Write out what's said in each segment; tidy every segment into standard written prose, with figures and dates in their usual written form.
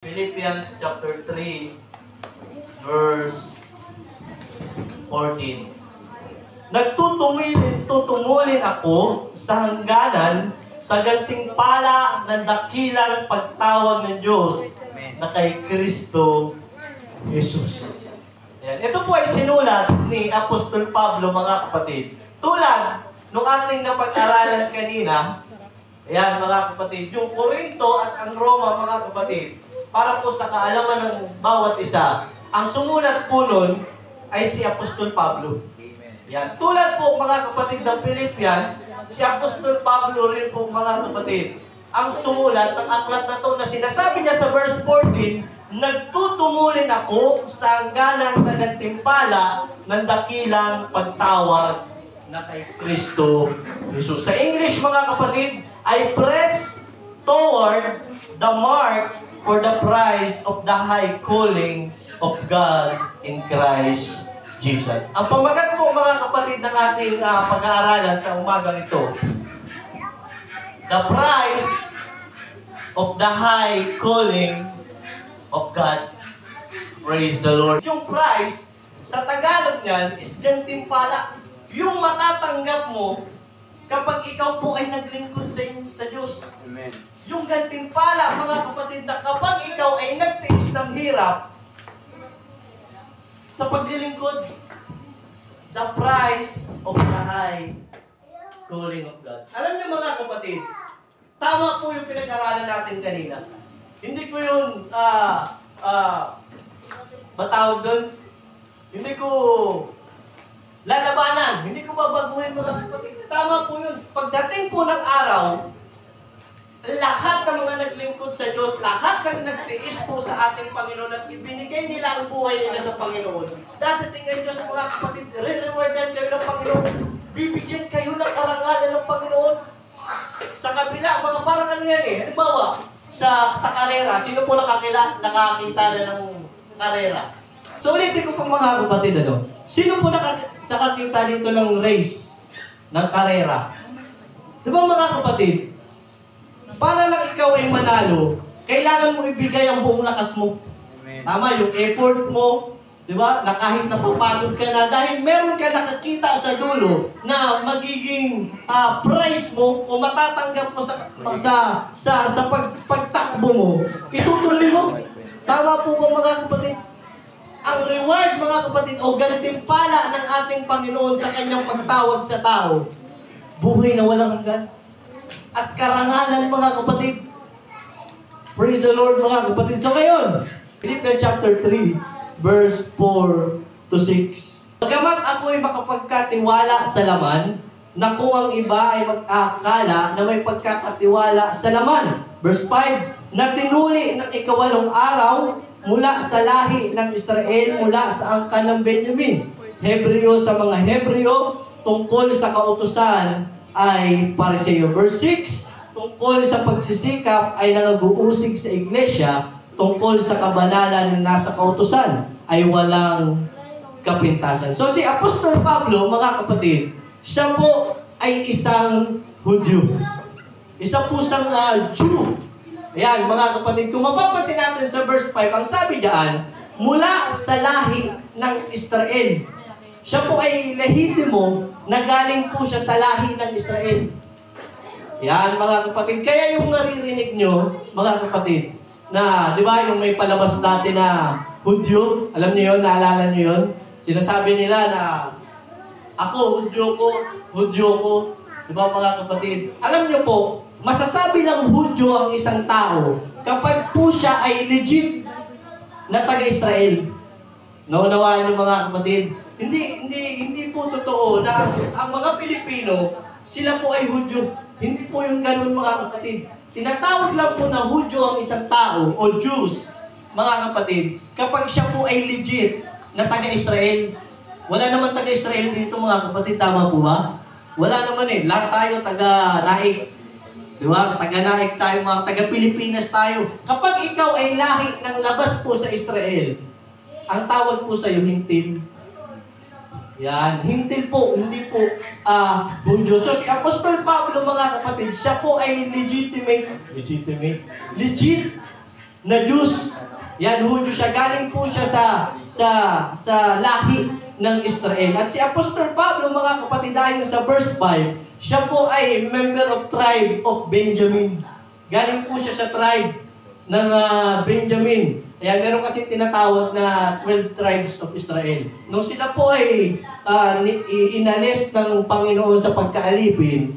Philippians chapter 3, verse 14. Tutungulin ako sa hangganan sa gantimpala ng dakilang pagtawag ng Diyos na kay Kristo Jesus. Ayan. Ito po ay sinulat ni Apostol Pablo, mga kapatid. Tulad nung ating napag-aralan kanina, ayan mga kapatid, yung Korinto at ang Roma, mga kapatid, para po sa kaalaman ng bawat isa, ang sumulat po nun ay si Apostol Pablo. Yan. Tulad po mga kapatid ng Philippians, si Apostol Pablo rin po mga kapatid. Ang sumulat ng aklat na to na sinasabi niya sa verse 14, nagtutumulin ako sa hangganan sa gantimpala ng dakilang pagtawag na kay Kristo Jesus. Sa English mga kapatid, I press toward the mark for the prize of the high calling of God in Christ Jesus. Ang pamagat po mga kapatid ng ating pag-aaralan sa umagang ito, the prize of the high calling of God. Praise the Lord. Yung prize, sa Tagalog niyan, is gantimpala. Yung matatanggap mo kapag ikaw po ay naglingkod sa Diyos. Amen. Yung gantimpala, mga kapatid, na kapag ikaw ay nagtiis ng hirap sa paglilingkod, the price of the high calling of God. Alam niyo mga kapatid, tama po yung pinag-aralan natin kanina. Hindi ko yun, matawag doon, hindi ko lalabanan, hindi ko babaguhin mga kapatid. Tama po yun. Pagdating po ng araw, lahat ng mga naglingkod sa Diyos, lahat ng nagtiis po sa ating Panginoon at ibinigay nila ang buhay nila sa Panginoon. Dadating ang Diyos mga kapatid, re-rewardan kayo ng Panginoon. Bibigyan kayo ng karangalan ng Panginoon. Sa kabila, mga parang ano yan eh. Halimbawa, sa karera, sino po nakakita na ng karera? So ulitin ko pang mga kapatid, ano? Sino po nakakita dito ng race, ng karera? Diba mga kapatid? Para lang ikaw ay manalo, kailangan mo ibigay ang buong lakas mo. Amen. Tama, yung effort mo, di ba? Na kahit napapagod ka na, dahil meron ka nakakita sa dulo na magiging prize mo o matatanggap mo sa pagtakbo mo, itutuloy mo. Tama po ba mga kapatid? Ang reward mga kapatid o gantimpala ng ating Panginoon sa kanyang pagtawag sa tao, buhay na walang hanggan. At karangalan mga kapatid. Praise the Lord mga kapatid. So ngayon, Philippians chapter 3, verse 4 to 6. Bagamat ako ay makapagkatiwala sa laman, na kung ang iba ay mag-akala na may pagkakatiwala sa laman. Verse 5, na tinuli ng ikawalong araw mula sa lahi ng Israel, mula sa angkan ng Benjamin. Hebreo sa mga Hebreo, tungkol sa kautusan ay Pariseo. Verse 6, tungkol sa pagsisikap ay nangag-uusig sa iglesia, tungkol sa kabanalan na nasa kautusan ay walang kapintasan. So si Apostol Pablo, mga kapatid, siya po ay isang Hudyo. Isa po siyang Jew. Ayan, mga kapatid, kung mapapansin natin sa verse 5, ang sabi diyan, mula sa lahi ng Israel. Siya po ay lehitimo na galing po siya sa lahi ng Israel. Yan, mga kapatid. Kaya yung naririnig nyo, mga kapatid, na, di ba, yung may palabas natin na Hudyo, alam niyo yun, naalala niyo yun? Sinasabi nila na, ako, Hudyo ko. Di ba, mga kapatid? Alam niyo po, masasabi lang Hudyo ang isang tao kapag po siya ay legit na taga-Israel. Naunawaan niyo, mga kapatid? Hindi po totoo na ang mga Pilipino, sila po ay Hudyo. Hindi po yung ganun mga kapatid. Tinatawag lang po na Hudyo ang isang tao o Jews, mga kapatid, kapag siya po ay legit na taga-Israel. Wala naman taga-Israel dito mga kapatid, tama po ba? Wala naman eh. Lahat tayo taga-Naik. Di ba? Taga-Naik tayo, mga taga-Pilipinas tayo. Kapag ikaw ay lahi ng labas po sa Israel, ang tawag po sa iyo, hintil. Yan, hintil po, hindi po Hudyo. So si Apostol Pablo, mga kapatid, siya po ay legit na Diyos. Yan, Hudyo siya. Galing po siya sa lahi ng Israel. At si Apostol Pablo, mga kapatid, ayon sa verse 5, siya po ay member of tribe of Benjamin. Galing po siya sa tribe ng Benjamin. Ayan, meron kasi tinatawag na 12 tribes of Israel. Nung sila po ay inalis ng Panginoon sa pagkaalipin,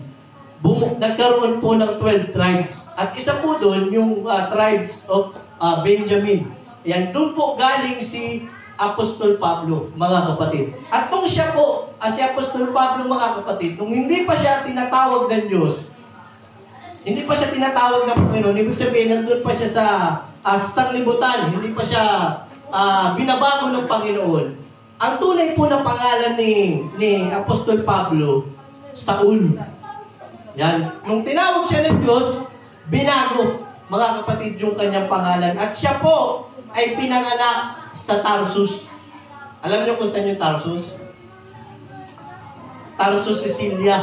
nagkaroon po ng 12 tribes. At isa po doon, yung tribes of Benjamin. Ayan, doon po galing si Apostol Pablo, mga kapatid. At nung siya po, si Apostol Pablo, mga kapatid, nung hindi pa siya tinatawag ng Diyos, hindi pa siya tinatawag ng Panginoon, ibig sabihin, nandun pa siya sa sanglibutan, hindi pa siya binabago ng Panginoon. Ang tunay po na pangalan ni Apostol Pablo, Saul. Yan. Nung tinawag siya ng Diyos, binago, mga kapatid, yung kanyang pangalan. At siya po ay pinanganak sa Tarsus. Alam niyo kung saan yung Tarsus? Tarsus, Sicilia.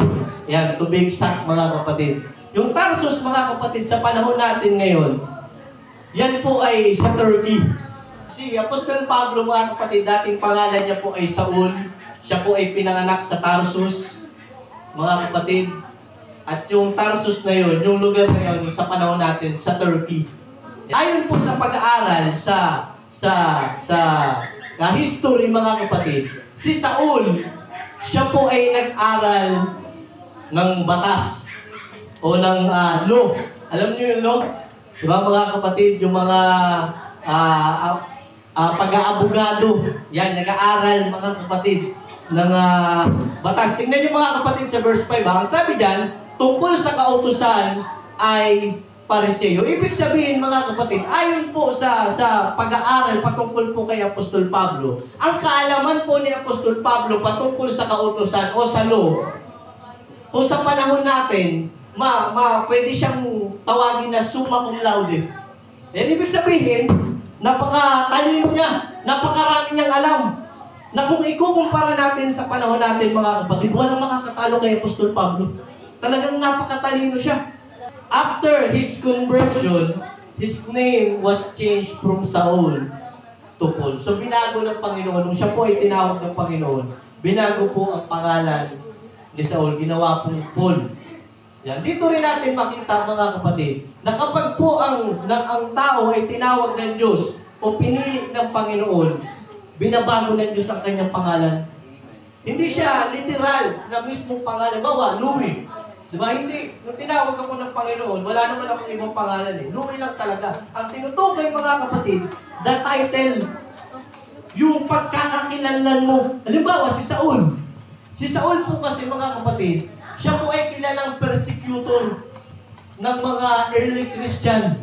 Yan, to be exact, mga kapatid. Yung Tarsus, mga kapatid, sa panahon natin ngayon, yan po ay sa Turkey. Si Apostol Pablo, mga kapatid, dating pangalan niya po ay Saul. Siya po ay pinanganak sa Tarsus, mga kapatid. At yung Tarsus na yun, yung lugar na yun, sa panahon natin, sa Turkey. Ayon po sa pag-aaral sa history, mga kapatid, si Saul, siya po ay nag-aral ng batas o ng law. Alam niyo yung law? Diba, mga kapatid, yung mga pag-aabogado, yan, nag-aaral, mga kapatid, ng batas. Tingnan niyo, mga kapatid, sa verse 5. Ang sabi diyan, tungkol sa kautusan ay Pariseo. Ibig sabihin, mga kapatid, ayon po sa pag-aaral patungkol po kay Apostol Pablo, ang kaalaman po ni Apostol Pablo patungkol sa kautusan o sa law, kung sa panahon natin, pwede siyang tawagin na summa cum laude. Yan, ibig sabihin, napakatalino niya, napakarami niyang alam, na kung ikukumpara natin sa panahon natin, mga kapatid, walang makakatalo kay Apostol Pablo. Talagang napakatalino siya. After his conversion, his name was changed from Saul to Paul. So binago ng Panginoon, nung siya po ay tinawag ng Panginoon, binago po ang pangalan ni Saul, ginawa pong Paul. Yan. Dito rin natin makita, mga kapatid, na kapag po ang tao ay tinawag ng Diyos o pinili ng Panginoon, binabago ng Diyos ang kanyang pangalan. Hindi siya literal na mismong pangalan. Bawa, Louis. Diba? Hindi. Nung tinawag ako ng Panginoon, wala naman akong ibang pangalan eh. Louis lang talaga. Ang tinutukoy, mga kapatid, the title, yung pagkakakilanlan mo. Halimbawa, si Saul. Si Saul po kasi, mga kapatid, siya po ay kilalang persecutor ng mga early Christian.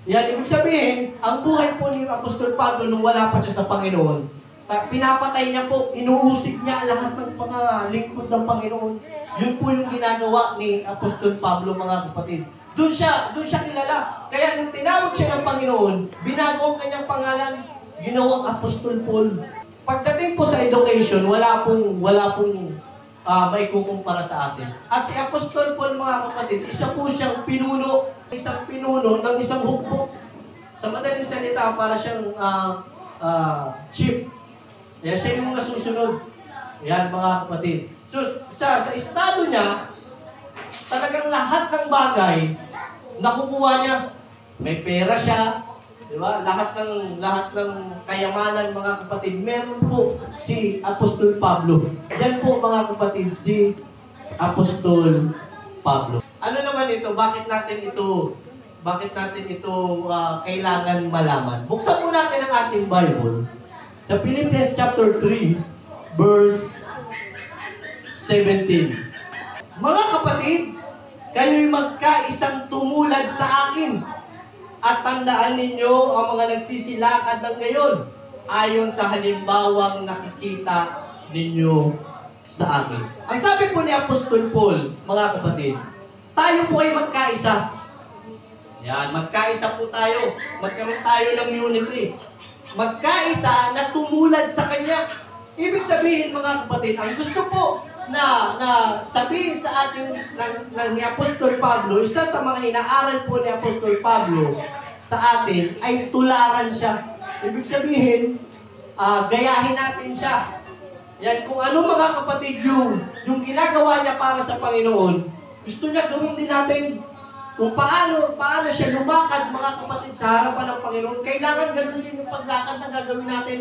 Yan, ibig sabihin, ang buhay po ni Apostol Pablo nung wala pa siya sa Panginoon, pinapatay niya po, inuusig niya lahat ng mga lingkod ng Panginoon. Yun po yung ginagawa ni Apostol Pablo, mga kapatid. Doon siya kilala. Kaya nung tinawag siya ng Panginoon, binago ang kanyang pangalan, ginawang Apostol Paul. Pagdating po sa education, wala pong maikukumpara sa atin. At si Apostol Paul, mga kapatid, isa po siyang isang pinuno ng isang hukbo. Sa madaling salita, para siyang chief. Yan, siya yung nasusunod. Yan, mga kapatid. So, sa estado niya, talagang lahat ng bagay nakukuha niya. May pera siya, di ba? Lahat ng kayamanan, mga kapatid, meron po si Apostol Pablo. Yan po, mga kapatid, si Apostol Pablo. Ano naman ito? Bakit natin ito kailangan malaman? Buksan po natin ang ating Bible. Sa Philippians chapter 3, verse 17. Mga kapatid, kayo'y magkaisang tumulad sa akin, at tandaan ninyo ang mga nagsisilakad ng gayon, ayon sa halimbawang nakikita ninyo sa akin. Ang sabi po ni Apostol Paul, mga kapatid, tayo po ay magkaisa. Yan, magkaisa po tayo. Magkaroon tayo ng unity. Magkaisa na tumulad sa Kanya. Ibig sabihin, mga kapatid, ang gusto po na sabihin sa ating ni Apostol Pablo, isa sa mga inaaral po ni Apostol Pablo, sa atin ay tularan siya. Ibig sabihin, gayahin natin siya. Yan, kung ano mga kapatid yung ginagawa niya para sa Panginoon, gusto niya gawin din natin. Kung paano siya lumakad mga kapatid sa harapan ng Panginoon, kailangan ganun din yung paglakad na gagawin natin.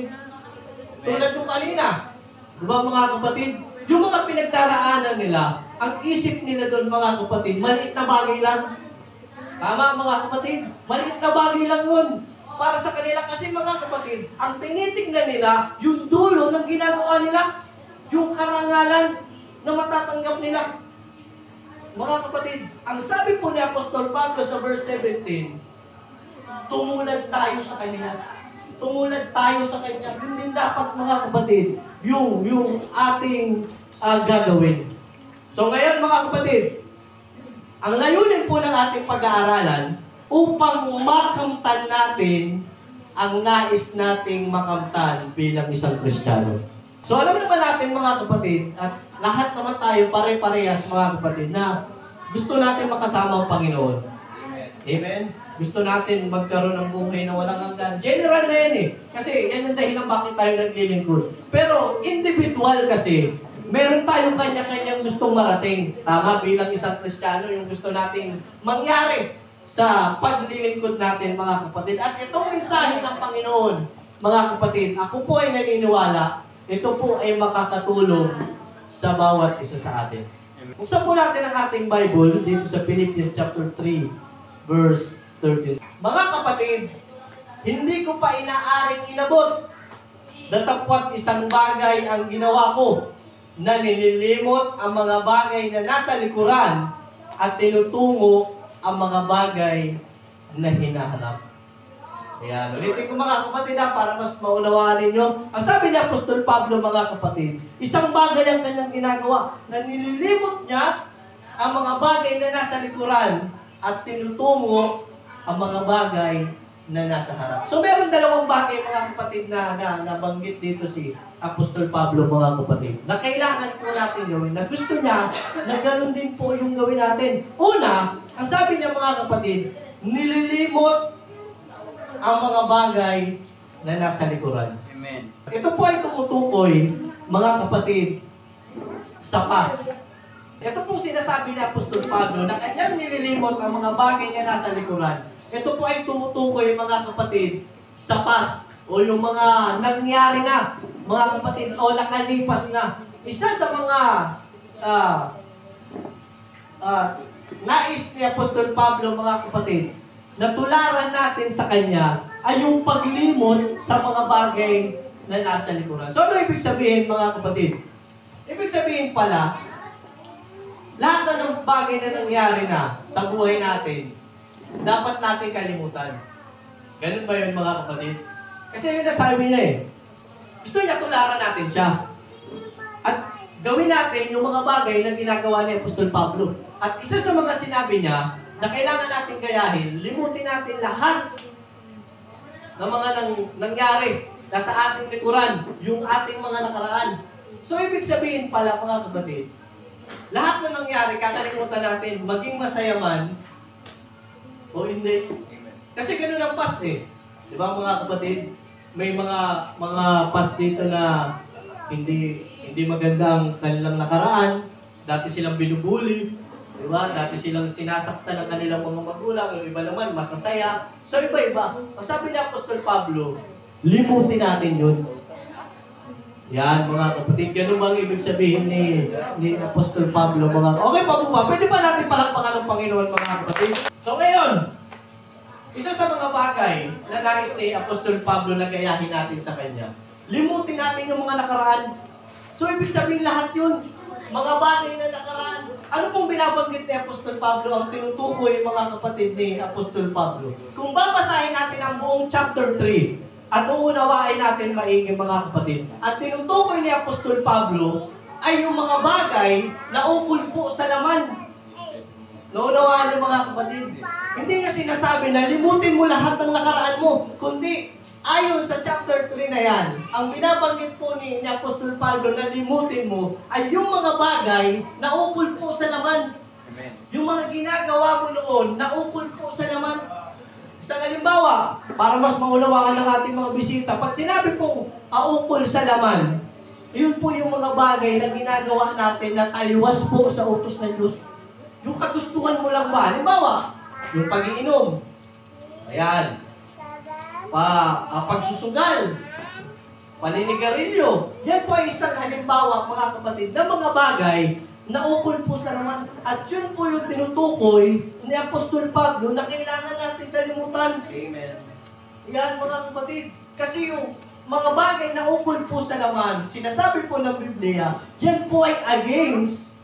Tulad nung kanina, di ba mga kapatid? Yung mga pinagdaraanan nila, ang isip nila doon mga kapatid, maliit na bagay lang. Tama mga kapatid, maliit na bagay lang yun para sa kanila. Kasi mga kapatid, ang tinitingnan nila, yung dulo ng ginagawa nila, yung karangalan na matatanggap nila. Mga kapatid, ang sabi po ni Apostol Pablo sa verse 17, tumulad tayo sa kanila. Tumulad tayo sa kanya. Yun din dapat mga kapatid, yung ating gagawin. So ngayon mga kapatid, ang layunin po ng ating pag-aaralan upang makamtan natin ang nais nating makamtan bilang isang Kristiyano. So alam naman natin mga kapatid, at lahat naman tayo pare-parehas mga kapatid na gusto natin makasama ang Panginoon. Amen? Gusto natin magkaroon ng buhay na walang hanggan. General na yan eh. Kasi yan ang dahilan bakit tayo naglilingkod. Pero individual kasi, meron tayong kanya-kanyang gustong marating. Tama, bilang isang Kristiyano, yung gusto nating mangyari sa paglilingkod natin mga kapatid. At itong mensahe ng Panginoon, mga kapatid, ako po ay naniniwala, ito po ay makakatulong sa bawat isa sa atin. Buksan po natin ang ating Bible dito sa Philippians chapter 3, verse 13. Mga kapatid, hindi ko pa inaaring inabot, datapwat isang bagay ang ginawa ko, na nililimot ang mga bagay na nasa likuran at tinutungo ang mga bagay na hinaharap. Ayan, ulitin ko mga kapatid para mas maunawaan ninyo. Ang sabi ni Apostol Pablo mga kapatid, isang bagay ang kanyang ginagawa na nililimot niya ang mga bagay na nasa likuran at tinutungo ang mga bagay na nasa harap. So meron dalawang bagay mga kapatid na nabanggit dito si Apostol Pablo mga kapatid na kailangan po natin gawin, na gusto niya na ganun din po yung gawin natin. Una, ang sabi niya mga kapatid, nililimot ang mga bagay na nasa likuran. Amen. Ito po ay tumutukoy mga kapatid sa past. Ito po sinasabi ni Apostol Pablo na kanyang nililimot ang mga bagay na nasa likuran. Ito po ay tumutukoy mga kapatid sa past o yung mga nangyari na mga kapatid o nakalipas na. Isa sa mga nais ni Apostol Pablo mga kapatid na tularan natin sa kanya ay yung paglimot sa mga bagay na nasa likuran. So ano ibig sabihin mga kapatid? Ibig sabihin pala, lahat na ng bagay na nangyari na sa buhay natin, dapat natin kalimutan. Ganun ba yun mga kapatid? Kasi yun nasabi niya eh. Gusto niya tularan natin siya. At gawin natin yung mga bagay na ginagawa ni Apostol Pablo. At isa sa mga sinabi niya na kailangan natin gayahin, limutin natin lahat ng mga nangyari na sa ating likuran, yung ating mga nakaraan. So ibig sabihin pala mga kapatid, lahat na nangyari, kakalimutan natin, maging masaya man o hindi. Kasi ganun ang past eh. Di ba mga kapatid? May mga past dito na hindi maganda ang kanilang nakaraan. Dati silang binubuli. Di ba? Dati silang sinasaktan ng kanilang mga magulang. Yung iba naman, masasaya. So iba-iba. Ang sabi ni Apostol Pablo, limutin natin yun. Yan, mga kapatid. Ganun bang ibig sabihin ni Apostol Pablo? Okay pa po ba? Pwede ba natin palakpakan ng Panginoon, mga kapatid? So ngayon, isa sa mga bagay na nais ni Apostol Pablo na gayahin natin sa kanya, limutin natin yung mga nakaraan. So ibig sabihin lahat yun, mga bagay na nakaraan. Ano pong binabanggit ni Apostol Pablo ang tinutukoy mga kapatid ni Apostol Pablo? Kung babasahin natin ang buong chapter 3 at uunawain natin maigi mga kapatid, at tinutukoy ni Apostol Pablo ay yung mga bagay na ukol po sa laman. Naunawaan niyo mga kapatid? Hindi niya sinasabi na limutin mo lahat ng nakaraan mo, kundi ayon sa chapter 3 na yan, ang binabanggit po ni Apostol Pablo na limutin mo ay yung mga bagay na ukol po sa laman. Amen. Yung mga ginagawa mo noon na ukol po sa laman. Isang halimbawa, para mas maunawaan ng ating mga bisita, pag tinabi pong ukol sa laman, yun po yung mga bagay na ginagawa natin na taliwas po sa utos ng Diyos. Yung kagustuhan mo lang ba? Halimbawa, yung pag-iinom. Ayan. Pagsusugal. Paninigarilyo. Yan po ay isang halimbawa, mga kapatid, na mga bagay na ukol po sa laman. At yun po yung tinutukoy ni Apostol Pablo na kailangan natin kalimutan. Amen. Yan, mga kapatid. Kasi yung mga bagay na ukol po sa laman, sinasabi po ng Biblia, yan po ay against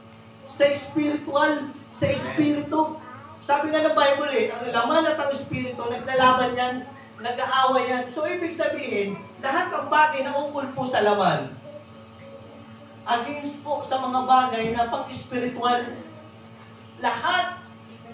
sa spiritual, sa espiritu. Sabi nga ng Bible ang laman at ang espiritu, naglalaban yan, nag-aaway yan. So, ibig sabihin, lahat ng bagay na ukol po sa laman, against po sa mga bagay na pang-espiritual, lahat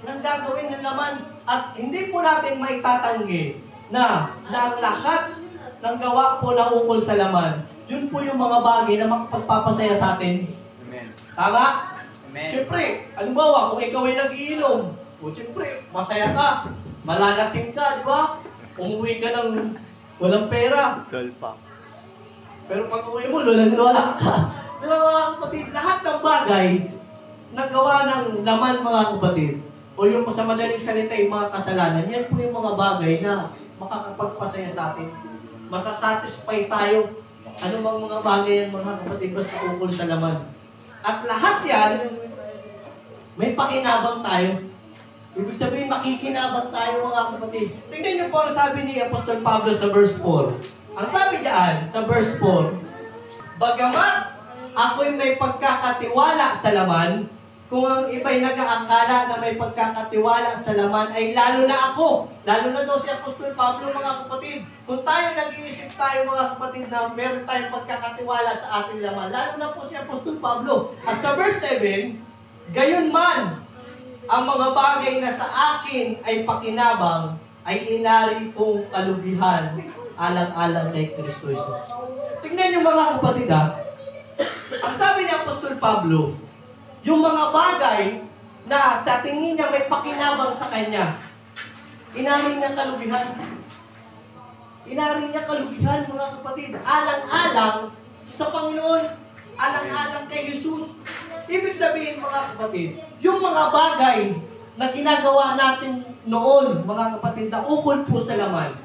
ng gagawin ng laman. At hindi po natin maitatanggi na ang lahat ng gawa po na ukol sa laman, yun po yung mga bagay na makapagpapasaya sa atin. Amen. Tama? Amen. Siyempre, halimbawa, kung ikaw ay nag-iinom, siyempre, masaya ka, malalasing ka, di ba? Umuwi ka ng walang pera. Salpa. Pero pag uwi mo, lulang-lola ka. Di ba, mga kapatid, lahat ng bagay na gawa ng laman, mga kapatid, o yung sa madaling salita, yung mga kasalanan, yan po yung mga bagay na makakapagpasaya sa atin. Masasatisfy tayo. Ano bang mga bagay yan, mga kapatid, basta ukol sa laman. At lahat yan, may pakinabang tayo. Ibig sabihin, makikinabang tayo, mga kapatid. Tingnan niyo po ang sabi ni Apostol Pablo sa verse 4. Ang sabi diyan, sa verse 4, bagamat ako'y may pagkakatiwala sa laman, kung ang iba'y nag-aakala na may pagkakatiwala sa laman, ay lalo na ako. Lalo na daw si Apostol Pablo, mga kapatid. Kung tayo nag-iisip tayo, mga kapatid, na meron tayong pagkakatiwala sa ating laman, lalo na po si Apostol Pablo. At sa verse 7, gayon man, ang mga bagay na sa akin ay pakinabang, ay inari kong kalubihan alang-alang kay Kristo Jesus. Tingnan niyo, mga kapatid, ang sabi ni Apostol Pablo, yung mga bagay na tatingin niya may pakinabang sa kanya, inari niya kalubihan. Inari niya kalubihan, mga kapatid, alang-alang sa Panginoon, alang-alang kay Jesus. Ibig sabihin, mga kapatid, yung mga bagay na ginagawa natin noon, mga kapatid, na ukol po sa laman,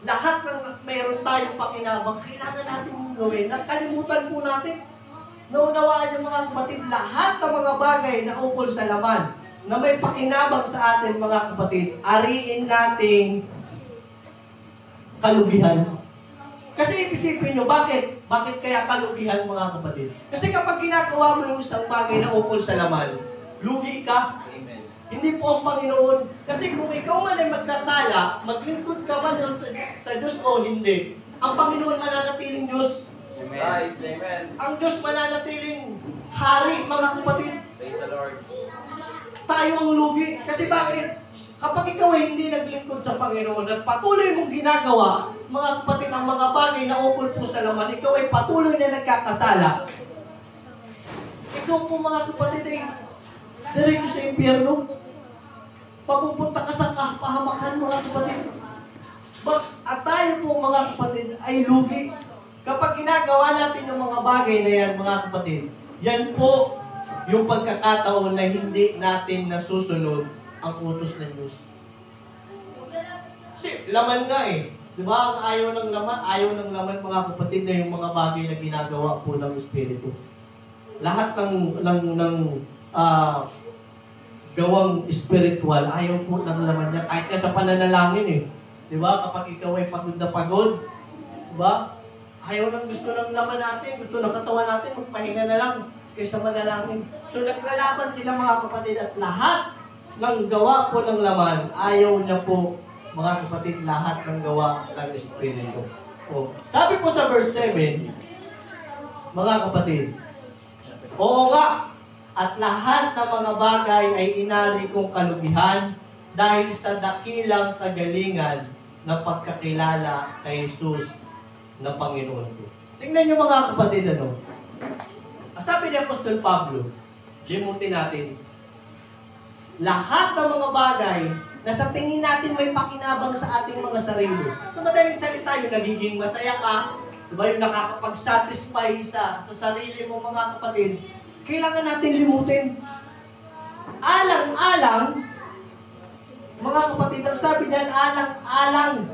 lahat ng mayroon tayong pakinabang, kailangan natin gawin. Nakalimutan po natin. Naunawaan yung mga kapatid, lahat ng mga bagay na ukol sa laman, na may pakinabang sa atin, mga kapatid, ariin nating kalubihan. Kasi isipin nyo, bakit? Bakit kaya kalubihan, mga kapatid? Kasi kapag ginagawa mo yung isang bagay na ukol sa laman, lugi ka. Amen. Hindi po ang Panginoon. Kasi kung ikaw man ay magkasala, maglingkod ka man sa Diyos o hindi, ang Panginoon mananatiling Diyos. Amen. Right. Amen. Ang Diyos mananatiling hari, mga kapatid. Praise the Lord. Tayo ang lugi. Kasi bakit? Kapag ikaw ay hindi naglingkod sa Panginoon at patuloy mong ginagawa, mga kapatid, ang mga bagay na ukol po sa laman, ikaw ay patuloy na nagkakasala. Ikaw po, mga kapatid, ay diretso sa impyerno. Papupunta ka sa kapahamakan, mga kapatid. At tayo po, mga kapatid, ay lugi. Kapag ginagawa natin yung mga bagay na yan, mga kapatid, yan po yung pagkakataon na hindi natin nasusunod ang utos ng Diyos. Kasi laman nga eh. Di ba? Ayaw ng laman, mga kapatid, na yung mga bagay na ginagawa po ng Espiritu. Lahat ng gawang spiritual, ayaw po ng laman niya. Kahit nga sa pananalangin eh. Di ba? Kapag ikaw ay pagod na pagod, di ba? Ayaw ng gusto ng laman natin, gusto ng katawan natin, magpahinga na lang kaysa manalangin. So naglalaban sila, mga kapatid, at lahat ng gawa po ng laman, ayaw niya po, mga kapatid, lahat ng gawa ng Espiritu. O, sabi po sa verse 7, mga kapatid, oo nga, at lahat ng mga bagay ay inari kong kalubihan dahil sa dakilang kagalingan ng pagkakilala kay Jesus na Panginoon ko. Tingnan niyo, mga kapatid, ano? Sabi ni Apostol Pablo, limutin natin, lahat ng mga bagay na sa tingin natin may pakinabang sa ating mga sarili. So madaling salita, yung nagiging masaya ka, diba, yung nakakapag-satisfy sa sarili mo mga kapatid, kailangan natin limutin. Alang-alang, mga kapatid, ang sabi niyan, alang-alang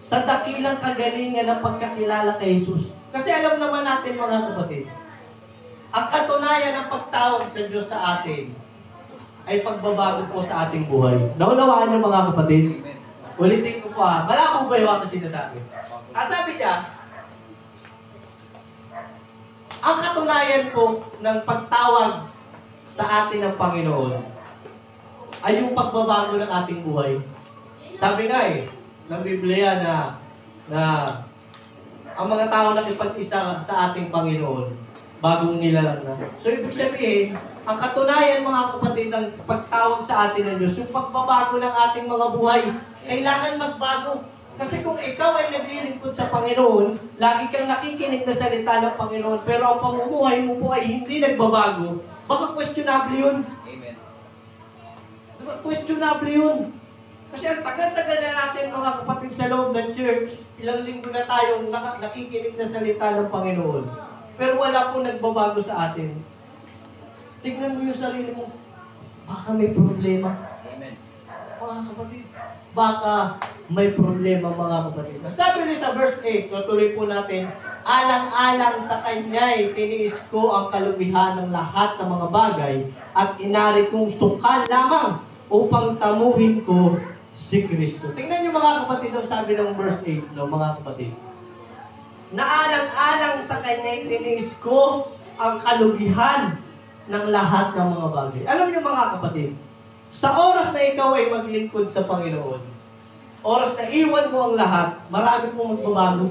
sa dakilang kagalingan ng pagkakilala kay Jesus. Kasi alam naman natin mga kapatid, ang katunayan ng pagtawag sa Diyos sa atin ay pagbabago po sa ating buhay. Naunawaan niyo mga kapatid? Amen. Ulitin ko po ha. Malabo ba yung aking sinasabi? Sabi niya, ang katunayan po ng pagtawag sa atin ng Panginoon ay yung pagbabago ng ating buhay. Sabi nga ng Biblia na ang mga tao nakipag-isa sa ating Panginoon, bagong nilalang na. So, ibig sabihin, ang katunayan mga kapatid ng pagtawag sa atin ng Diyos, yung pagbabago ng ating mga buhay, kailangan magbago. Kasi kung ikaw ay naglilingkod sa Panginoon, lagi kang nakikinig na salita ng Panginoon, pero ang pamumuhay mo po ay hindi nagbabago, baka questionable yun. Amen. Diba? Questionable yun. Kasi ang tagal-tagal na natin mga kapatid sa loob ng church, ilang linggo na tayong nakikinig na salita ng Panginoon. Pero wala pong nagbabago sa atin. Tignan mo yung sarili mo, baka may problema. Amen. Mga kapatid, baka may problema mga kapatid. Sabi niya sa verse 8, tutuloy po natin, alang-alang sa Kanya'y tiniis ko ang kalubihan ng lahat ng mga bagay at inari kong sukal lamang upang tamuhin ko si Kristo. Tingnan niyo mga kapatid ang sabi ng verse 8, no, mga kapatid. Naalang-alang sa Kanya'y tiniis ko ang kalubihan ng lahat ng mga bagay. Alam niyo mga kapatid, sa oras na ikaw ay maglingkod sa Panginoon, oras na iwan mo ang lahat, marami pong magbabago.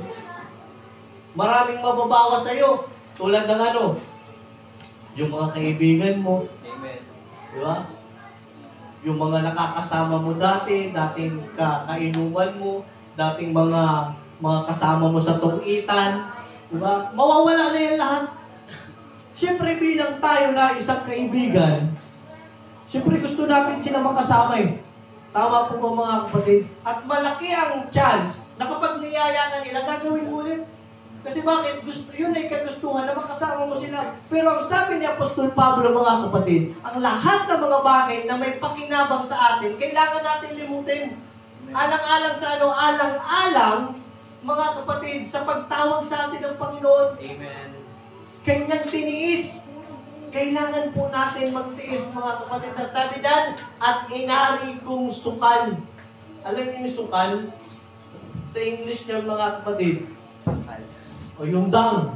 Maraming mababawas sa iyo. Tulad ng yung mga kaibigan mo. Amen. Di ba? Yung mga nakakasama mo dating kainuman mo, dating mga kasama mo sa tungitan. Di ba? Mawawala na yan lahat. Siyempre bilang tayo na isang kaibigan, siyempre gusto natin sila makasama Tama po ba mga kapatid? At malaki ang chance na kapag niyaya ka nila, gagawin mo ulit. Kasi bakit? Yun ay kagustuhan na makasama mo sila. Pero ang sabi ni Apostol Pablo mga kapatid, ang lahat ng mga bagay na may pakinabang sa atin, kailangan natin limutin. Alang-alang sa alang-alang, mga kapatid, sa pagtawag sa atin ng Panginoon. Amen. Kanyang tiniis. Kailangan po natin magtiis mga kapatid. At sabi dyan, at inari kong sukal. Alam niyo yung sukal? Sa English niya mga kapatid. O yung dung.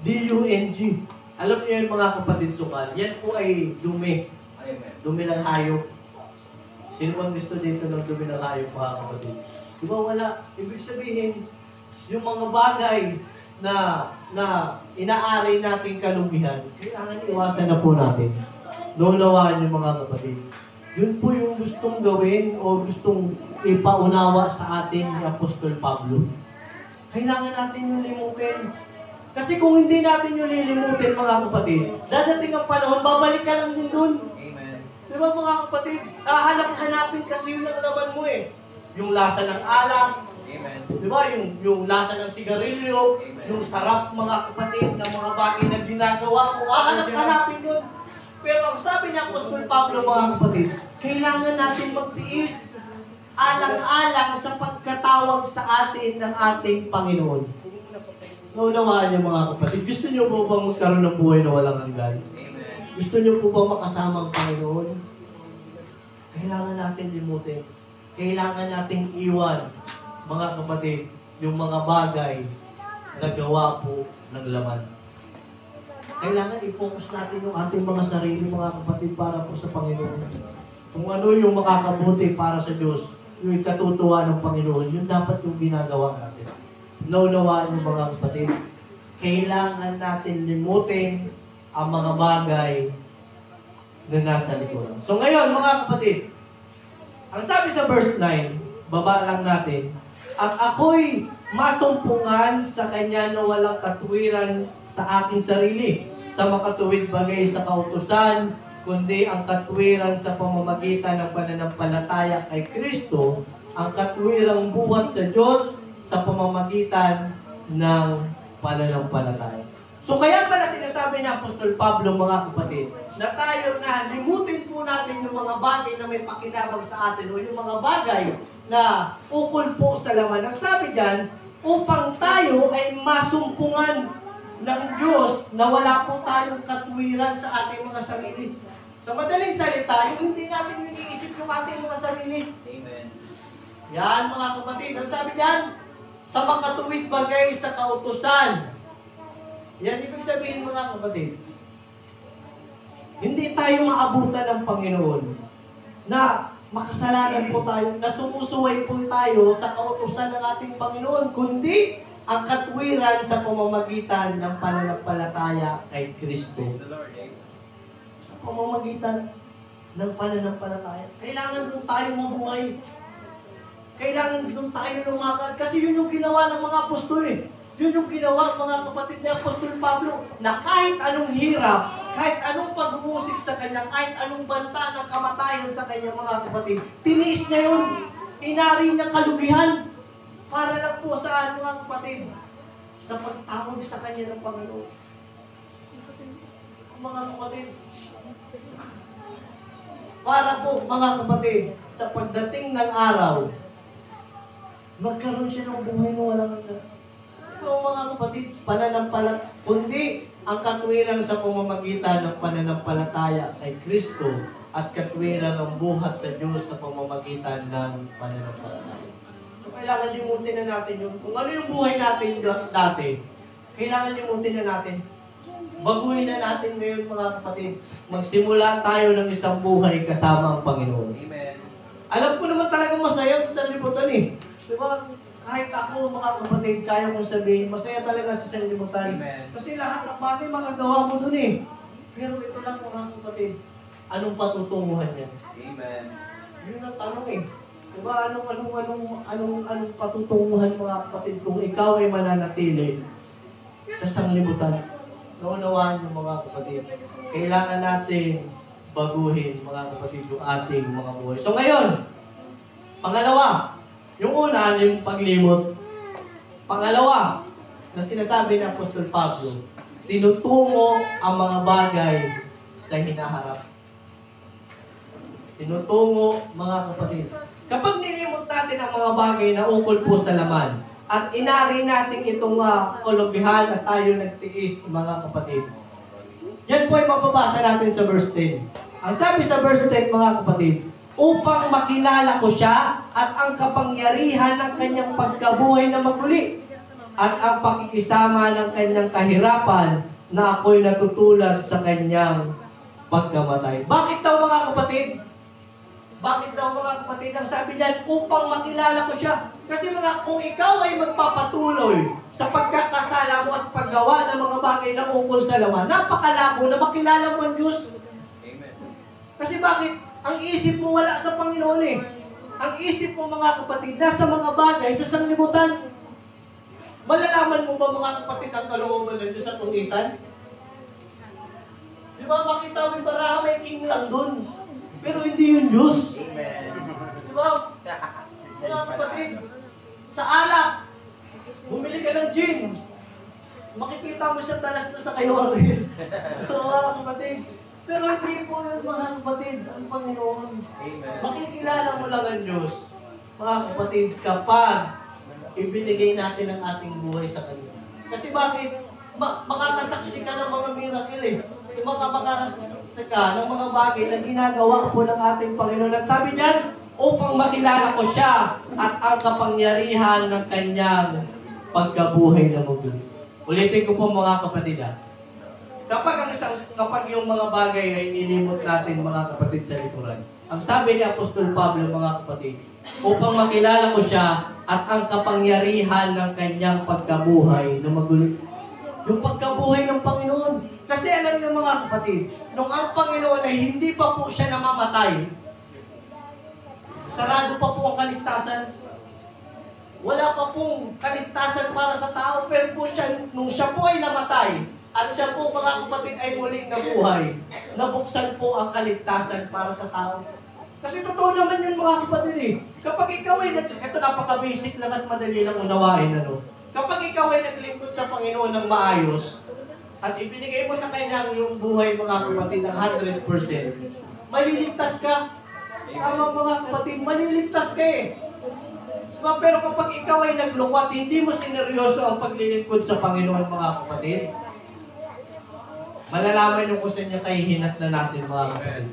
D-U-N-G. Alam niyo yung mga kapatid sukal. Yan po ay dumi. Amen. Dumi ng hayop. Sino bang gusto dito ng dumi ng hayop mga kapatid? Di ba wala? Ibig sabihin, yung mga bagay na inaari nating kalubihan, kailangan iwasan na po natin. Naunawaan yung mga kapatid. Yun po yung gustong gawin o gustong ipaunawa sa atin ni Apostol Pablo. Kailangan natin yung limutin. Kasi kung hindi natin yung lilimutin mga kapatid, dadating ang panahon, babalik ka lang din dun. Amen. Diba mga kapatid, hanapin kasi yung naman mo Yung lasa ng alak, Amen. di ba? Yung lasa ng sigarilyo, Amen. yung sarap mga kapatid ng mga bagay na ginagawa mo, hanapin yun. Pero ang sabi niya, Apostol Pablo mga kapatid, kailangan natin magtiis alang-alang sa pagkatawag sa atin ng ating Panginoon. Naunawaan niyo mga kapatid, gusto niyo po bang magkaroon ng buhay na walang hanggan? Amen. Gusto niyo po bang makasama ang Panginoon? Kailangan natin limutin. Kailangan nating iwan mga kapatid, yung mga bagay na gawa po ng laman. Kailangan i-focus natin yung ating mga sarili, mga kapatid, para po sa Panginoon. Kung ano yung makakabuti para sa Diyos, yung ikatutuwa ng Panginoon, yun dapat yung ginagawa natin. Naunawaan yung mga kapatid. Kailangan natin limutin ang mga bagay na nasa likuran. So ngayon, mga kapatid, ang sabi sa verse 9, baba lang natin, at ako'y masumpungan sa Kanya na walang katuwiran sa aking sarili, sa makatuwid bagay sa kautusan kundi ang katwiran sa pamamagitan ng pananampalataya kay Kristo, ang katwirang buhat sa Diyos sa pamamagitan ng pananampalataya. So kaya pala sinasabi ni Apostol Pablo, mga kapatid, na tayo na limutin po natin yung mga bagay na may pakinabang sa atin o yung mga bagay na ukol po sa laman. Ang sabi diyan, upang tayo ay masumpungan ng Diyos na wala po tayong katwiran sa ating mga sarili. Sa madaling salita, yung hindi natin iniisip yung ating mga sarili. Amen. Yan, mga kapatid. Ang sabi diyan, sa makatuwid bagay sa kautusan. Yan ibig sabihin, mga kapatid. Hindi tayo maabutan ng Panginoon na makasalanan po tayo, na sumusuway po tayo sa kautusan ng ating Panginoon, kundi ang katwiran sa pamamagitan ng pananampalataya kay Kristo. Praise the Lord. Amen. Sa pamamagitan ng pananampalataya. Kailangan doon tayo mabuhay. Kailangan doon tayo lumakad. Kasi yun yung ginawa ng mga apostol eh. Yun yung ginawa, mga kapatid ni Apostol Pablo, na kahit anong hirap, kahit anong pag-uusik sa kanya, kahit anong banta ng kamatayan sa kanya, mga kapatid, tiniis niya yun. Inari niya kalugihan. Para lang po saan, mga kapatid? Sa pagtawag sa kanya ng Panginoon. Mga kapatid, para po, mga kapatid, sa pagdating ng araw, magkaroon siya ng buhay na walang hanggan. Ito, mga kapatid, kundi ang katwiran sa pamamagitan ng pananampalataya kay Kristo at katwiran ng buhat sa Diyos sa pamamagitan ng pananampalataya. So, kailangan limutin na natin yung, kung ano yung buhay natin dati, kailangan limutin na natin. Baguhin na natin ngayon, mga kapatid. Magsimula tayo ng isang buhay kasama ang Panginoon. Amen. Alam ko naman talaga masaya sa liputan eh. Diba? Kahit ako, mga kapatid, kaya kong sabihin, masaya talaga sa sanlibutan. Amen. Kasi lahat ng bagay magagawa mo dun eh. Pero ito lang, mga kapatid, anong patutunguhan niya? Amen. Yun ang tanong eh. Diba? Anong patutunguhan, mga kapatid, kung ikaw ay mananatili sa sanlibutan? Naunawaan yung mga kapatid. Kailangan natin baguhin, mga kapatid, yung ating mga buhay. So ngayon, pangalawa, yung una, yung paglimot. Pangalawa, na sinasabi ni Apostol Pablo, tinutungo ang mga bagay sa hinaharap. Tinutungo, mga kapatid. Kapag nilimot natin ang mga bagay na ukol po sa laman, at inari natin itong kalugihan at tayo nagtiis, mga kapatid. Yan po ay mababasa natin sa verse 10. Ang sabi sa verse 10, mga kapatid, upang makilala ko siya at ang kapangyarihan ng kanyang pagkabuhay na maguli at ang pakikisama ng kanyang kahirapan na ako'y natutulad sa kanyang pagkamatay. Bakit daw, mga kapatid? Bakit daw, mga kapatid? Ang sabi diyan, upang makilala ko siya. Kasi mga, kung ikaw ay magpapatuloy sa pagkakasala mo at paggawa ng mga bagay na ukol sa laman, napakalabo na makilala mo ang Diyos. Amen. Kasi bakit? Ang isip mo wala sa Panginoon eh. Ang isip mo, mga kapatid, nasa mga bagay sa sanglibutan. Malalaman mo ba, mga kapatid, ang kalooban ng Diyos sa tungitan? Di ba, makita mo yung baraha, may king lang dun. Pero hindi yun Diyos. Amen. Di ba? Mga kapatid, sa alak, bumili ka ng gin. Makikita mo siya talas na sa kayo. Mga kapatid. Pero hindi po yun, mga kapatid, ang Panginoon. Amen. Makikilala mo lang ang Diyos, mga kapatid, kapag ibinigay natin ang ating buhay sa Kanya. Kasi bakit? Makakasaksi ka ng mga miracle eh. Yung mga makakasaksi ka ng mga bagay na ginagawa po ng ating Panginoon. At sabi niyan, upang makilala ko siya at ang kapangyarihan ng kanyang pagkabuhay na magulo. Ulitin ko po, mga kapatid kapag yung mga bagay ay nilimot natin, mga kapatid, sa likuran. Ang sabi ni Apostol Pablo, mga kapatid, upang makilala ko siya at ang kapangyarihan ng kanyang pagkabuhay na magulo. Yung pagkabuhay ng Panginoon. Kasi alam niyo, mga kapatid, nung ang Panginoon ay hindi pa po siya namamatay, sarado pa po ang kaligtasan. Wala pa pong kaligtasan para sa tao, pero po siya, nung siya po ay namatay, At siya po mga kapatid ay muling nabuhay. Nabuksan po ang kaligtasan para sa tao. Kasi totoo naman yun mga kapatid eh. Kapag ikaw ay, ito napaka-basic lang at madali lang unawain ano. Kapag ikaw ay naglingkod sa Panginoon ng maayos, at ibinigay mo sa Kanya yung buhay mga kapatid ng 100%, maliligtas ka. Tama mga kapatid, maliligtas ka eh. Diba? Pero kapag ikaw ay naglukwat, hindi mo sineryoso ang paglilingkod sa Panginoon mga kapatid, malalaman yung kung saan niya kahihinat na natin mga kapatid.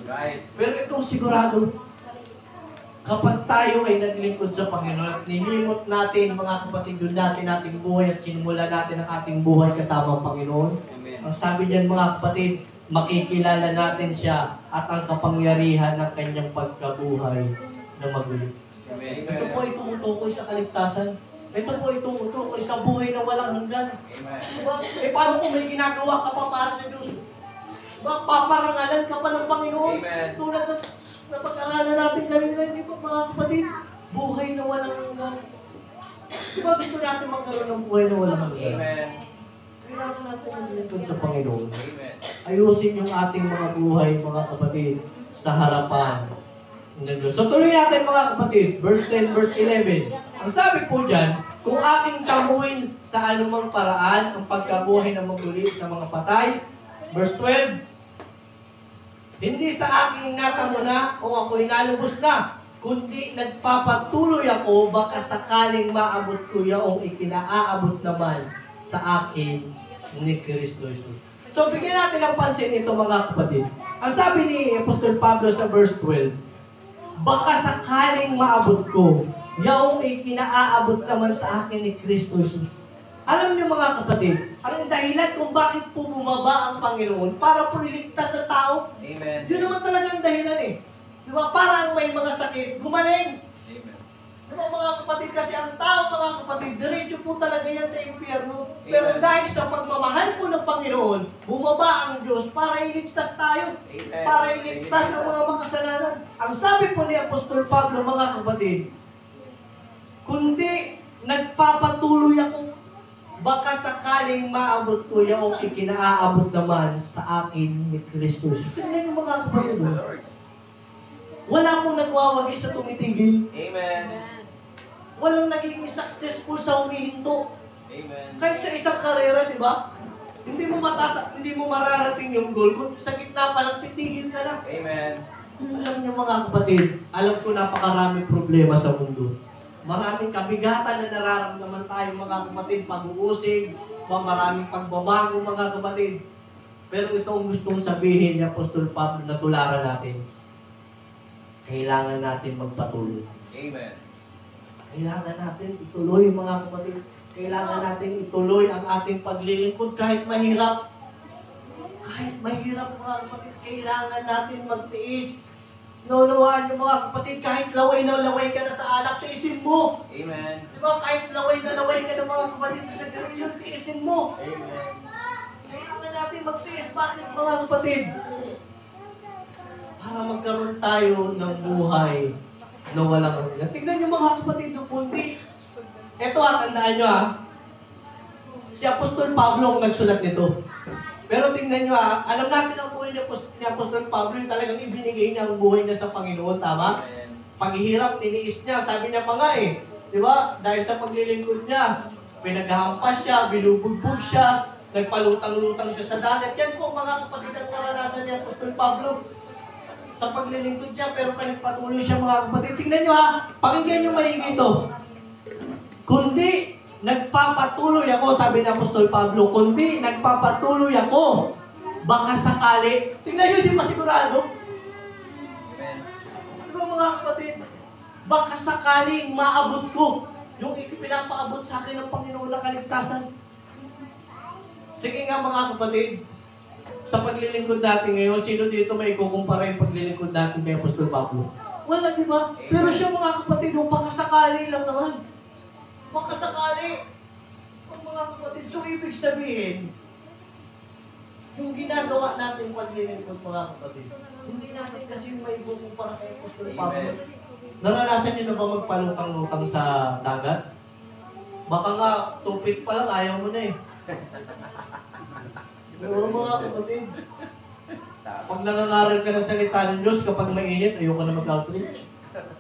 Pero itong sigurado, kapag tayo ay naglingkod sa Panginoon at nilimot natin mga kapatid doon natin ating buhay at sinimula natin ang ating buhay kasama ang Panginoon, ang sabi niyan mga kapatid, makikilala natin siya at ang kapangyarihan ng kanyang pagkabuhay na magulit. Ito po ay tumutukoy sa kaligtasan. Ito po ay tumutukoy sa buhay na walang hanggan. Diba? Eh paano kung may ginagawa ka pa para sa Diyos? Diba? Paparangalan ka pa ng Panginoon. Amen. Tulad ng napag-aralan natin kanina, di ba mga kapatid? Buhay na walang hanggan. Diba gusto natin magkaroon ng buhay na walang hanggan? Amen. Kailangan natin maglingkod sa Panginoon. Amen. Ayusin yung ating mga buhay, mga kapatid, sa harapan ng Diyos. So tuloy natin mga kapatid, verse 10, verse 11. Ang sabi po dyan, kung aking tamuhin sa anumang paraan ang pagkabuhay ng maguli sa mga patay, verse 12, hindi sa aking natamo na o ako'y nalubos na, kundi nagpapatuloy ako baka sakaling maabot ko yaong ikinaaabot naman sa akin ni Kristo Jesus. So bigyan natin ng pansin ito mga kapatid. Ang sabi ni Apostol Pablo sa verse 12, baka sakaling maabot ko yaong ikinaaabot naman sa akin ni Kristo Jesus. Alam niyo mga kapatid, ang dahilan kung bakit po bumaba ang Panginoon para po iligtas na tao, Amen. yun naman talaga ang dahilan eh. Di ba? Parang may mga sakit, gumaling. Amen. Di ba mga kapatid, kasi ang tao mga kapatid, diretso po talaga yan sa impyerno. Pero dahil sa pagmamahal po ng Panginoon, bumaba ang Diyos para iligtas tayo. Amen. Para iligtas ang mga makasalanan. Ang sabi po ni Apostol Pablo mga kapatid, kundi nagpapatuloy ako, baka sakaling maabot ko yung ikinaaabot naman sa akin ni Kristo. Tingnan yung mga kapatid. Wala akong nagwawagi sa tumitigil. Amen. Walang nagiging successful sa humihinto. Amen. Kahit sa isang karera, di ba? Hindi mo mararating yung goal kung sa gitna pa lang titigil ka lang. Amen. Alam niyo mga kapatid, alam ko napakaraming problema sa mundo. Maraming kabigatan na nararamdaman tayo mga kapatid, pag-uusig, maraming pagbabago mga kapatid. Pero ito ang gustong sabihin ni Apostol Pablo na tularan natin. Kailangan natin magpatuloy. Amen. Kailangan natin ituloy mga kapatid. Kailangan natin ituloy ang ating paglilingkod kahit mahirap. Kahit mahirap mga kapatid, kailangan natin magtiis. Naunawaan niyo mga kapatid, kahit laway na laway ka na sa alak, tiisin mo. Amen. Di ba? Kahit laway na laway ka na mga kapatid sa sigarilyo, tiisin mo. Amen. Kailangan natin magtiis. Bakit mga kapatid? Para magkaroon tayo ng buhay na walang hanggan. Tignan niyo mga kapatid, kundi. Ito tandaan niyo si Apostol Pablo ang nagsulat nito. Pero tingnan nyo alam natin ang buhay ni Apostol Pablo, yung talagang ibinigay niya ang buhay niya sa Panginoon, tama? Amen. Paghihirap, tiniis niya, sabi niya pa nga eh. Di ba? Dahil sa paglilingkod niya, pinaghahampas siya, binubugbog siya, nagpalutang-lutang siya sa dagat. Yan po mga kapatid ang naranasan ni Apostol Pablo sa paglilingkod siya, pero pinagpatuloy siya mga kapatid. Tingnan nyo pakinggan nyo maigi ito. Kundi, nagpapatuloy ako, sabi ni Apostol Pablo, kundi nagpapatuloy ako, baka sakali. Tingnan nyo, di pa sigurado. Amen. Diba mga kapatid, baka sakaling maabot ko yung ipinapaabot sa akin ng Panginoon na kaligtasan. Sige nga mga kapatid, sa paglilingkod natin ngayon, sino dito may kukumpara yung paglilingkod natin kay Apostol Pablo? Wala, di ba? Pero siya mga kapatid, baka sakali lang naman. Baka sakali. Ang mga kapatid, so ibig sabihin, yung ginagawa natin paglilingkod mga kapatid, hindi natin kasi may kukumpara kay Apostol Pablo. Amen. Naranasan niyo na ba magpalutang-lutang sa dagat? Baka nga, tupik pa lang, ayaw mo na eh. Oo, mga kapatid. Pag nangangaral ka ng salita ng Diyos, kapag mainit, ayoko na mag-outreach.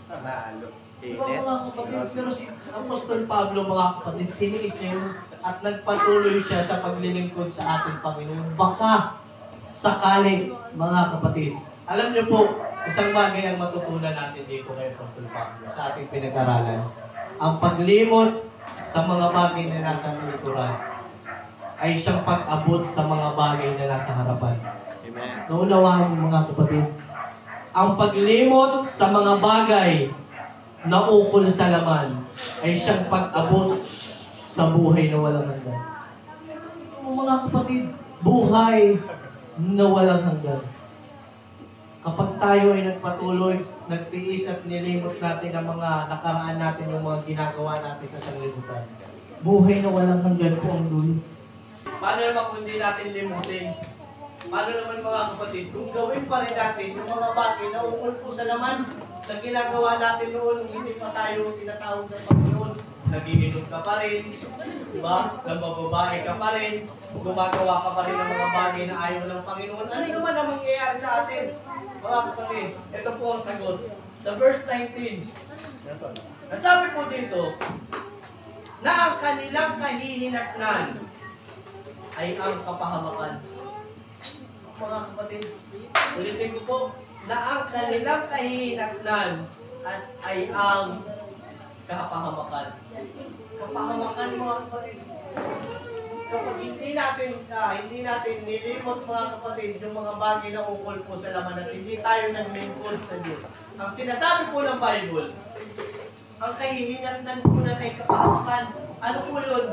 Nalo. Diba mga kapatid? Pero si Apostol Pablo, mga kapatid, tiniis niya yun at nagpatuloy siya sa paglilingkod sa ating Panginoon. Baka sakali, mga kapatid. Alam niyo po, isang bagay ang matutunan natin dito kay Apostol Pablo sa ating pinag-aralan. Ang paglimot sa mga bagay na nasa likuran ay siyang pag-abot sa mga bagay na nasa harapan. Amen. Naunawaan niyo mga kapatid. Ang paglimot sa mga bagay na ukol sa laman ay siyang pag-abot sa buhay na walang hanggan. Mga kapatid, buhay na walang hanggan. Kapag tayo ay nagpatuloy, nagtiis at nilimot natin ang mga nakaraan natin, yung mga ginagawa natin sa sanglibutan, buhay na walang hanggan po ang dulo. Paano naman kung hindi natin limutin? Paano naman mga kapatid, kung gawin pa rin natin yung mga bagay na ukol po sa laman na ginagawa natin noon, hindi pa tayo tinatawag ng Panginoon, nagiinom ka pa rin, di ba? Nambababae ka pa rin, gumagawa ka pa rin ng mga bagay na ayaw ng Panginoon. Ano naman ang mangyayari sa atin? Mga kapatid, ito po ang sagot. Sa verse 19, nasabi po dito, na ang kanilang kahihinatnan ay ang kapahamakan. Mga kapatid, ulitin ko po, na ang kanilang kahihinatnan ay ang kapahamakan. Kapahamakan, mga kapatid. Kapag hindi natin nilimot, mga kapatid, yung mga bagay na ukol po sa laman at hindi tayo naglingkod sa Diyos. Ang sinasabi po ng Bible, ang kahihinatnan po na kay kapahamakan, ano po yun?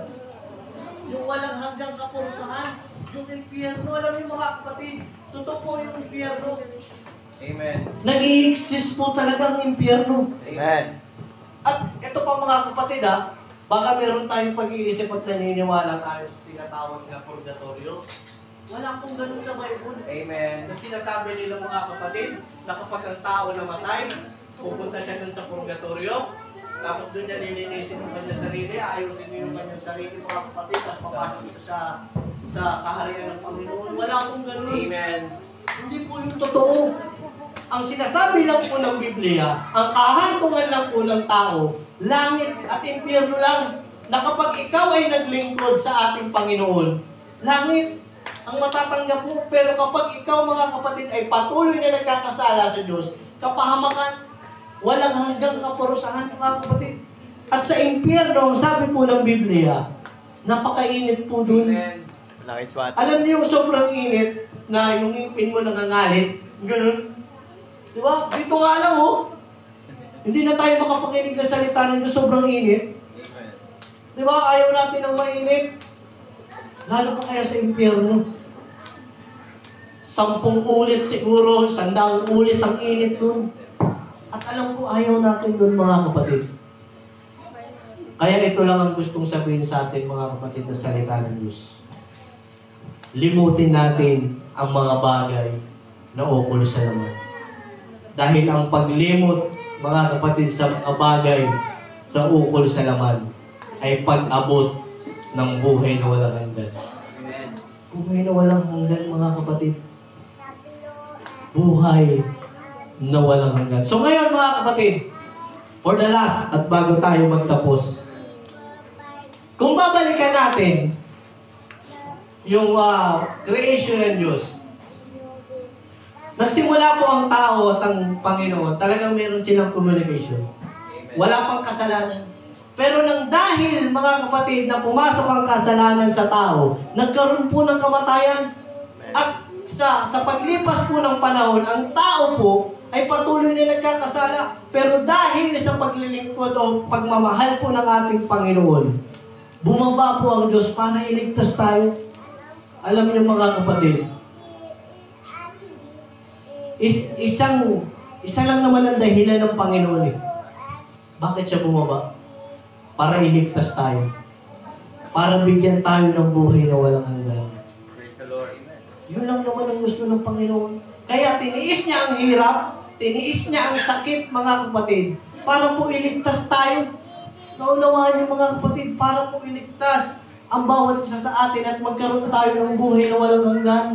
Yung walang hanggang kapurusahan, yung impyerno. Alam niyo mga kapatid, totoo po yung impyerno. Amen. Nag-i-exist po talaga ang impyerno. Amen. At ito pa mga kapatid baka meron tayong pag-iisip at naniniwala tayo sa tinatawag na purgatorio. Wala pong ganun sa Bible. Amen. Kasi sinasabi nila mga kapatid na kapag ang tao namatay, pupunta siya dun sa purgatorio, tapos doon niya nilinisin yung kanyang sarili, ayusin niya yung kanyang sarili mga kapatid, tapos papasok siya sa kaharian ng Panginoon. Wala pong ganun. Amen. Hindi po yung totoo. Ang sinasabi lang po ng Biblia, ang kahantungan lang po ng tao, langit at impyerno lang, na kapag ikaw ay naglingkod sa ating Panginoon, langit ang matatanggap mo. Pero kapag ikaw mga kapatid ay patuloy na nagkakasala sa Diyos, kapahamakan, walang hanggang kaparusahan mga kapatid. At sa impyerno, ang sabi po ng Biblia, napakainit po dun. Amen. Malaking swat. Alam niyo yung sobrang init na yung ngipin mo nangangalit, ganun. Di ba? Dito nga lang hindi na tayo makapakinig ng salita ng Diyos, sobrang init. Amen. Di ba? Ayaw natin ng mainit. Lalo pa kaya sa impyerno. 10 ulit siguro, 100 ulit ang init dun. At alam ko, ayaw natin dun mga kapatid. Kaya ito lang ang gustong sabihin sa atin mga kapatid na salita ng Diyos. Limutin natin ang mga bagay na ukol sa laman. Dahil ang paglimot, mga kapatid, sa mga bagay sa ukol sa laman ay pag-abot ng buhay na walang hanggan. Amen. Buhay na walang hanggan, mga kapatid. Buhay na walang hanggan. So ngayon, mga kapatid, for the last, at bago tayo magtapos, kung babalikan natin yung creation ng Diyos, nagsimula po ang tao at ang Panginoon, talagang meron silang communication. Wala pang kasalanan. Pero nang dahil, mga kapatid, na pumasok ang kasalanan sa tao, nagkaroon po ng kamatayan. At sa paglipas po ng panahon, ang tao po ay patuloy na nagkakasala. Pero dahil sa paglilingkod o pagmamahal po ng ating Panginoon, bumaba po ang Diyos para iligtas tayo. Alam niyo mga kapatid, isa lang naman ang dahilan ng Panginoon Bakit siya bumaba? Para iligtas tayo. Para bigyan tayo ng buhay na walang hanggan. Praise the Lord. Amen. Yun lang naman ang gusto ng Panginoon. Kaya tiniis niya ang hirap, tiniis niya ang sakit, mga kapatid, para po iligtas tayo. Naunawaan niyo mga kapatid, para po iligtas ang bawat isa sa atin at magkaroon tayo ng buhay na walang hanggan.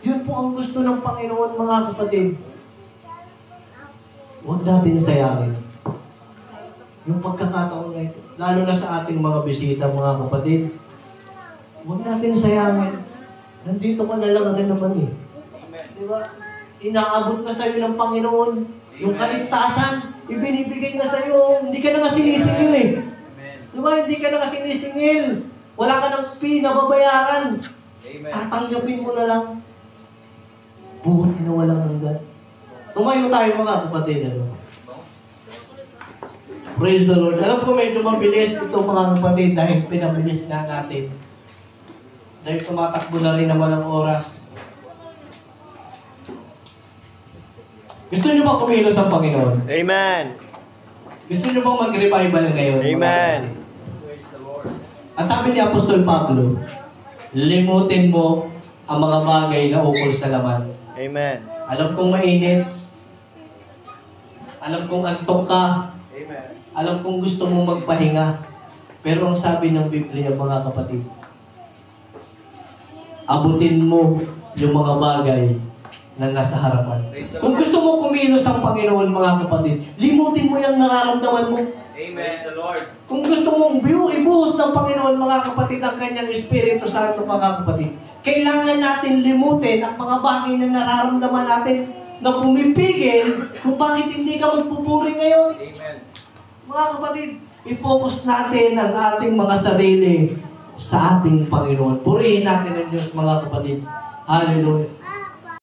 Yun po ang gusto ng Panginoon, mga kapatid. Huwag natin sayangin yung pagkakataon na ito. Lalo na sa ating mga bisita, mga kapatid. Huwag natin sayangin. Nandito ka na lang rin naman eh. Diba? Inaabot na sa'yo ng Panginoon. Yung kaligtasan, ibinibigay na sa'yo. Hindi ka na nga sinisingil eh. Diba? Hindi ka na nga sinisingil. Wala ka ng fee na babayaran. Tatanggapin mo na lang. Buhat na walang hanggan. Tumayo tayo, mga kapatid. Ano? Praise the Lord. Alam ko medyo mabilis ito, mga kapatid, dahil pinabilis na natin. Dahil tumatakbo na rin na walang oras. Gusto niyo ba kumilos ang Panginoon? Amen. Gusto niyo bang mag-revival ngayon? Amen. Ang sabi ni Apostol Pablo, limutin mo ang mga bagay na ukol sa laman. Amen. Alam kong mainit. Alam kong antok ka. Amen. Alam kong gusto mong magpahinga. Pero ang sabi ng Biblia, mga kapatid, abutin mo yung mga bagay na nasa harapan. Kung gusto mo kumilos ang Panginoon, mga kapatid, limutin mo yung nararamdaman mo. Amen. The Lord. Kung gusto mong ibuhos ng Panginoon, mga kapatid, ang kanyang Espiritu Santo, mga kapatid, kailangan natin limutin ang mga bagay na nararamdaman natin na pumipigil kung bakit hindi ka magpupuri ngayon. Amen. Mga kapatid, i-focus natin ang ating mga sarili sa ating Panginoon. Purihin natin ang Diyos, mga kapatid. Hallelujah.